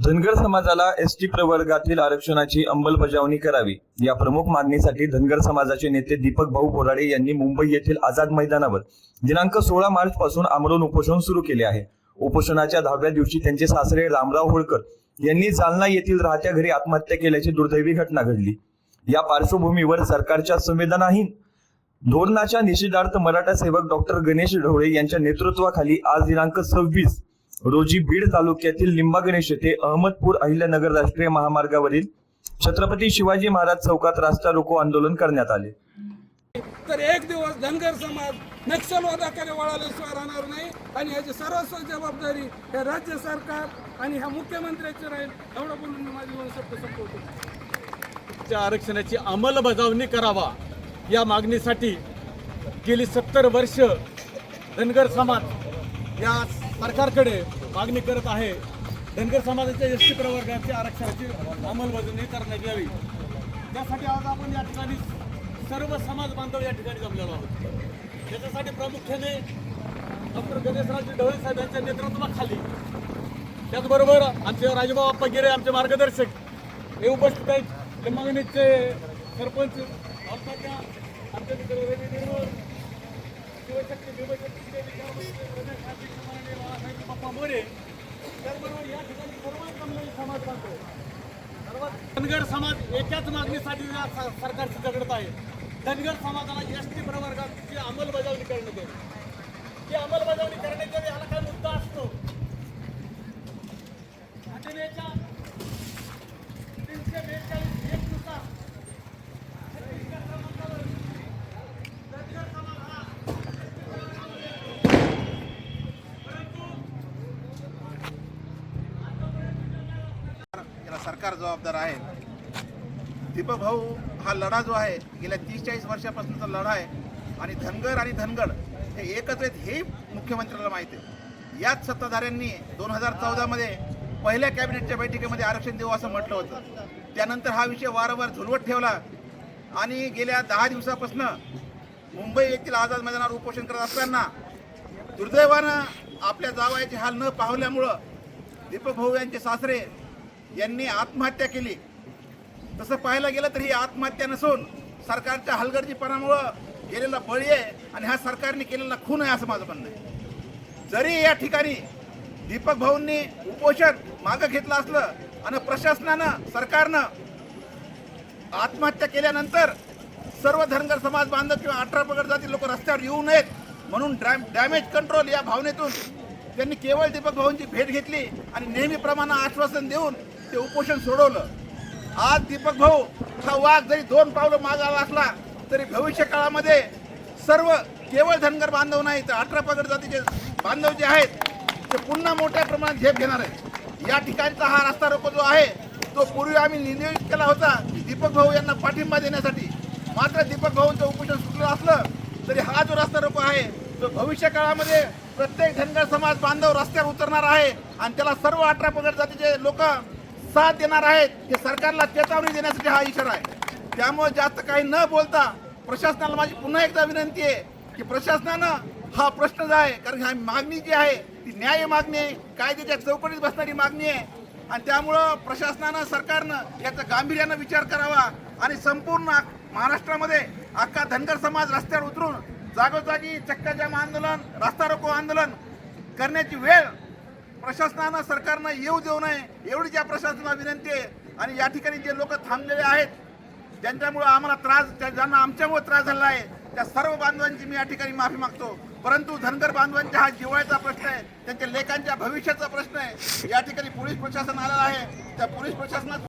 धनगर समाजाला एसटी प्रवर्गातील आरक्षणाची अंमलबजावणी करावी या प्रमुख मागणीसाठी धनगर समाजाचे नेते दीपक भाऊ बोराडे यांनी मुंबई येथील आझाद मैदानावर दिनांक 16 मार्च पासून आमरण उपोषण सुरू केले आहे। उपोषणाच्या 10व्या दिवशी त्यांचे सासरे रामराव होळकर यांनी जालना येथील राहत्या घरी आत्महत्या केल्याची दुर्दैवी घटना घडली। या पार्श्वभूमीवर सरकारच्या संवेदनाहीन धोरणाच्या निषेधार्थ मराठा सेवक डॉक्टर गणेश ढवळे यांच्या नेतृत्वाखाली आज दिनांक 26 रोजी बीड तालुक्यातील लिंबागणेश येथे अहमदपूर अहिल्यानगर राष्ट्रीय महामार्गावरील छत्रपती शिवाजी महाराज चौकात रास्ता रोको आंदोलन करण्यात आले। तर एक दिवस धनगर समाज नक्षलवादाकडे वळाल्याशिवाय राहणार नाही आणि याची सर्वस्व जबाबदारी हे राज्य सरकार आणि ह्या मुख्यमंत्र्याची राहील। एवढं बोलून मी माझी शब्द संपवतो। आरक्षणाची अंमलबजावणी करावा या मागणीसाठी गेली 70 वर्ष धनगर समाज या सरकारकडे मागणी करत आहे। धनगर समाजाच्या एसटी प्रवर्गाच्या आरक्षणाची अंमलबजावणी करण्यात यावी। त्यासाठी आज आपण या ठिकाणी सर्व समाज बांधव या ठिकाणी जमलेलो आहोत। त्याच्यासाठी प्रामुख्याने डॉक्टर गणेशरावजी ढवळे साहेब यांच्या नेतृत्वाखाली, त्याचबरोबर आमचे राजभाऊ आप्पा गिरे आमचे मार्गदर्शक हे उपस्थित आहेत। लिंबागणेशचे सरपंच आमच्या त्याचबरोबर या ठिकाणी सर्वात जमलेले समाज बांधव धनगर समाज एकाच मागणीसाठी सरकारशी झगडत आहे। धनगर समाजाला एसटी प्रवर्गाची अंमलबजावणी करण्यात यावी। ती अंमलबजावणी करण्यात यावी याला काय मुद्दा असतो? घटनेच्या 342 नुसार सरकार जबाबदार आहे। दीपक भाऊ हा लढा जो आहे गेल्या 30-40 वर्षापासूनचा लढा आहे आणि धनगड हे एकच आहेत हे मुख्यमंत्र्याला माहिती आहे। याच सत्ताधाऱ्यांनी 2014 मध्ये पहिल्या कॅबिनेटच्या बैठकीमध्ये आरक्षण देऊ असं म्हटलं होतं। त्यानंतर हा विषय वारंवार झुलवत ठेवला आणि गेल्या 10 दिवसापासून मुंबई येथील आझाद मैदानावर उपोषण करत असताना दुर्दैवानं आपल्या जावयाचे हाल न पाहल्यामुळं दीपक भाऊ यांचे सासरे यांनी आत्महत्या केली। तसं पाहायला गेलं तर ही आत्महत्या नसून सरकारच्या हलगर्जीपणामुळं गेलेला बळी आहे आणि हा सरकारने केलेला खून आहे असं माझं म्हणणं आहे। जरी या ठिकाणी दीपक भाऊंनी उपोषण मागं घेतलं असलं आणि प्रशासनानं सरकारनं आत्महत्या केल्यानंतर सर्व धनगर समाज बांधव किंवा 18 पगड जाती लोक रस्त्यावर येऊ नयेत म्हणून डॅमेज कंट्रोल या भावनेतून त्यांनी केवळ दीपक भाऊंची भेट घेतली आणि नेहमीप्रमाणे आश्वासन देऊन ते उपोषण सोडवलं। आज दीपक भाऊ हा वाघ जरी 2 पावलं मागे आला असला तरी भविष्य काळामध्ये सर्व केवळ धनगर बांधव नाही तर 18 पगड जातीचे बांधव जे आहेत ते पुन्हा मोठ्या प्रमाणात झेप घेणार आहेत। या ठिकाणचा हा रस्ता रोको जो आहे तो पूर्वी आम्ही नियोजित केला होता दीपक भाऊ यांना पाठिंबा देण्यासाठी। मात्र दीपक भाऊंचं उपोषण सुटलं असलं तरी हा जो रस्ता रोको आहे तो भविष्य काळामध्ये प्रत्येक धनगर समाज बांधव रस्त्यावर उतरणार आहे आणि त्याला सर्व 18 पगड जातीचे लोक साथ देणार आहेत। हे सरकारला चेतावणी देण्यासाठी हा इशारा आहे। त्यामुळे जास्त काही न बोलता प्रशासनाला माझी पुन्हा एकदा विनंती आहे की प्रशासनानं हा प्रश्न जो आहे, कारण ही मागणी जी आहे ती न्याय मागणी आहे, कायद्याच्या चौकटीत बसणारी मागणी आहे आणि त्यामुळं प्रशासनानं सरकारनं याचा गांभीर्यानं विचार करावा आणि संपूर्ण महाराष्ट्रामध्ये अख्खा धनगर समाज रस्त्यावर उतरून जागोजागी चक्काजाम आंदोलन, रास्ता रोको आंदोलन करण्याची वेळ प्रशासनानं सरकारनं येऊ देऊ नये एवढीच या प्रशासनाला विनंती आहे। आणि या ठिकाणी जे लोक थांबलेले आहेत ज्यांच्यामुळे आम्हाला त्रास, ज्यांना आमच्यामुळे त्रास झाला आहे त्या सर्व बांधवांची मी या ठिकाणी माफी मागतो। परंतु धनगर बांधवांच्या हा जिव्हाळ्याचा प्रश्न आहे, त्यांच्या लेकांच्या भविष्याचा प्रश्न आहे। या ठिकाणी पोलीस प्रशासन आलेलं आहे, त्या पोलीस प्रशासनात